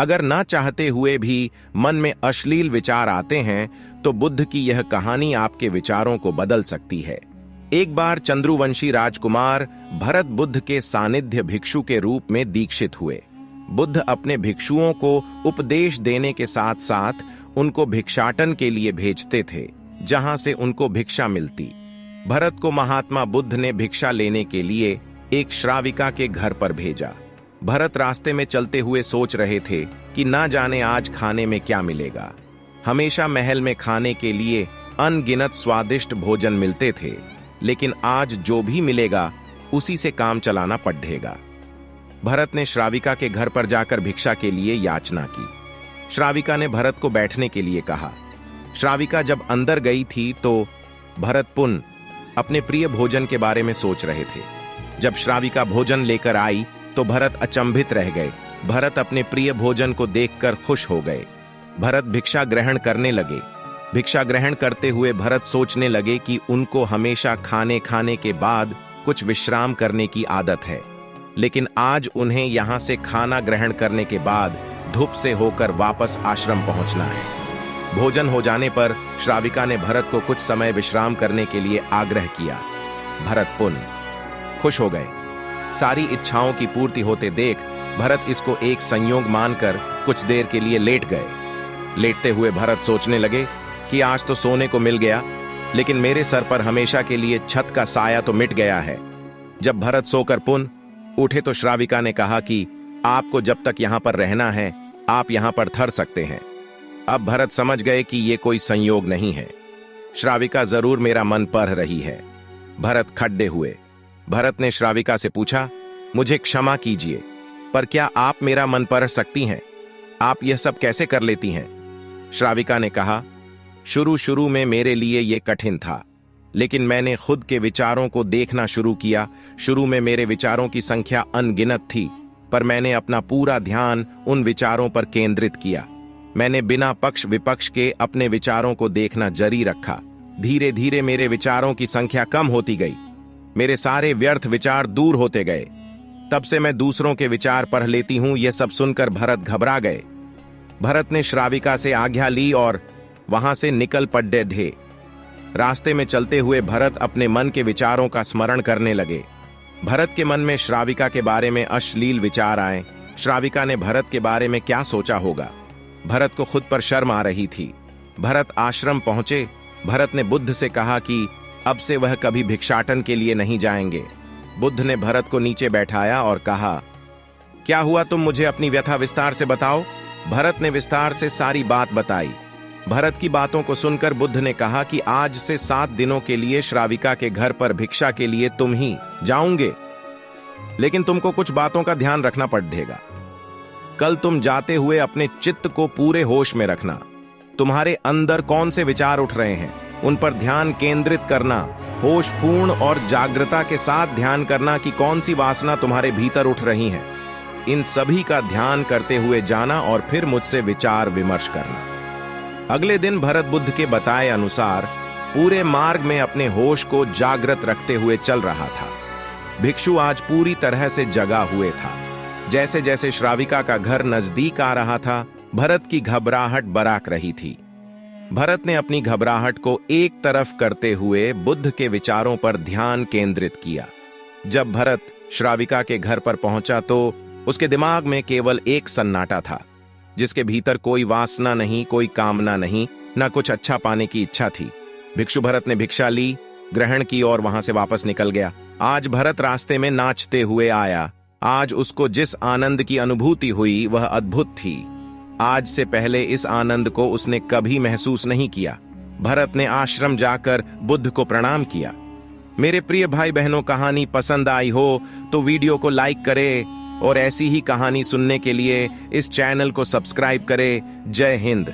अगर ना चाहते हुए भी मन में अश्लील विचार आते हैं तो बुद्ध की यह कहानी आपके विचारों को बदल सकती है। एक बार चंद्रुवंशी राजकुमार भरत बुद्ध के सानिध्य भिक्षु के रूप में दीक्षित हुए। बुद्ध अपने भिक्षुओं को उपदेश देने के साथ साथ उनको भिक्षाटन के लिए भेजते थे, जहां से उनको भिक्षा मिलती। भरत को महात्मा बुद्ध ने भिक्षा लेने के लिए एक श्राविका के घर पर भेजा। भरत रास्ते में चलते हुए सोच रहे थे कि ना जाने आज खाने में क्या मिलेगा। हमेशा महल में खाने के लिए अनगिनत स्वादिष्ट भोजन मिलते थे, लेकिन आज जो भी मिलेगा उसी से काम चलाना पड़ेगा। भरत ने श्राविका के घर पर जाकर भिक्षा के लिए याचना की। श्राविका ने भरत को बैठने के लिए कहा। श्राविका जब अंदर गई थी तो भरत पुन अपने प्रिय भोजन के बारे में सोच रहे थे। जब श्राविका भोजन लेकर आई तो भरत अचंभित रह गए। भरत अपने प्रिय भोजन को देखकर खुश हो गए। भरत भिक्षा ग्रहण करने लगे। भिक्षा ग्रहण करते हुए भरत सोचने लगे कि उनको हमेशा खाने के बाद कुछ विश्राम करने की आदत है, लेकिन आज उन्हें यहां से खाना ग्रहण करने के बाद धूप से होकर वापस आश्रम पहुंचना है। भोजन हो जाने पर श्राविका ने भरत को कुछ समय विश्राम करने के लिए आग्रह किया। भरत पुन खुश हो गए। सारी इच्छाओं की पूर्ति होते देख भरत इसको एक संयोग मानकर कुछ देर के लिए लेट गए। लेटते हुए भरत सोचने लगे कि आज तो सोने को मिल गया, लेकिन मेरे सर पर हमेशा के लिए छत का साया तो मिट गया है। जब भरत सोकर पुन उठे तो श्राविका ने कहा कि आपको जब तक यहां पर रहना है आप यहां पर ठहर सकते हैं। अब भरत समझ गए कि यह कोई संयोग नहीं है, श्राविका जरूर मेरा मन पढ़ रही है। भरत खड्डे हुए। भरत ने श्राविका से पूछा, मुझे क्षमा कीजिए, पर क्या आप मेरा मन पढ़ सकती हैं? आप यह सब कैसे कर लेती हैं? श्राविका ने कहा, शुरू में मेरे लिए यह कठिन था, लेकिन मैंने खुद के विचारों को देखना शुरू किया। शुरू में मेरे विचारों की संख्या अनगिनत थी, पर मैंने अपना पूरा ध्यान उन विचारों पर केंद्रित किया। मैंने बिना पक्ष विपक्ष के अपने विचारों को देखना जारी रखा। धीरे धीरे मेरे विचारों की संख्या कम होती गई। मेरे सारे व्यर्थ विचार दूर होते गए। तब से मैं दूसरों के विचार पढ़ लेती हूं। यह सब सुनकर भरत घबरा गए। भरत ने श्राविका से आज्ञा ली और वहां से निकल पड़े। रास्ते में चलते हुए भरत अपने मन के विचारों का स्मरण करने लगे। भरत के मन में श्राविका के बारे में अश्लील विचार आए। श्राविका ने भरत के बारे में क्या सोचा होगा? भरत को खुद पर शर्म आ रही थी। भरत आश्रम पहुंचे। भरत ने बुद्ध से कहा कि अब से वह कभी भिक्षाटन के लिए नहीं जाएंगे। बुद्ध ने भरत को नीचे बैठाया और कहा, क्या हुआ, तुम मुझे अपनी व्यथा विस्तार से बताओ। भरत ने विस्तार से सारी बात बताई। भरत की बातों को सुनकर बुद्ध ने कहा कि आज से 7 दिनों के लिए श्राविका के घर पर भिक्षा के लिए तुम ही जाओगे, लेकिन तुमको कुछ बातों का ध्यान रखना पड़ेगा। कल तुम जाते हुए अपने चित्त को पूरे होश में रखना। तुम्हारे अंदर कौन से विचार उठ रहे हैं उन पर ध्यान केंद्रित करना। होशपूर्ण और जागृता के साथ ध्यान करना कि कौन सी वासना तुम्हारे भीतर उठ रही हैं। इन सभी का ध्यान करते हुए जाना और फिर मुझसे विचार विमर्श करना। अगले दिन भरत बुद्ध के बताए अनुसार पूरे मार्ग में अपने होश को जागृत रखते हुए चल रहा था। भिक्षु आज पूरी तरह से जगा हुए था। जैसे जैसे श्राविका का घर नजदीक आ रहा था, भरत की घबराहट बराक रही थी। भरत ने अपनी घबराहट को एक तरफ करते हुए बुद्ध के विचारों पर ध्यान केंद्रित किया। जब भरत श्राविका के घर पर पहुंचा तो उसके दिमाग में केवल एक सन्नाटा था, जिसके भीतर कोई वासना नहीं, कोई कामना नहीं, न कुछ अच्छा पाने की इच्छा थी। भिक्षु भरत ने भिक्षा ली, ग्रहण की और वहां से वापस निकल गया। आज भरत रास्ते में नाचते हुए आया। आज उसको जिस आनंद की अनुभूति हुई वह अद्भुत थी। आज से पहले इस आनंद को उसने कभी महसूस नहीं किया। भरत ने आश्रम जाकर बुद्ध को प्रणाम किया। मेरे प्रिय भाई बहनों, कहानी पसंद आई हो तो वीडियो को लाइक करें और ऐसी ही कहानी सुनने के लिए इस चैनल को सब्सक्राइब करें। जय हिंद।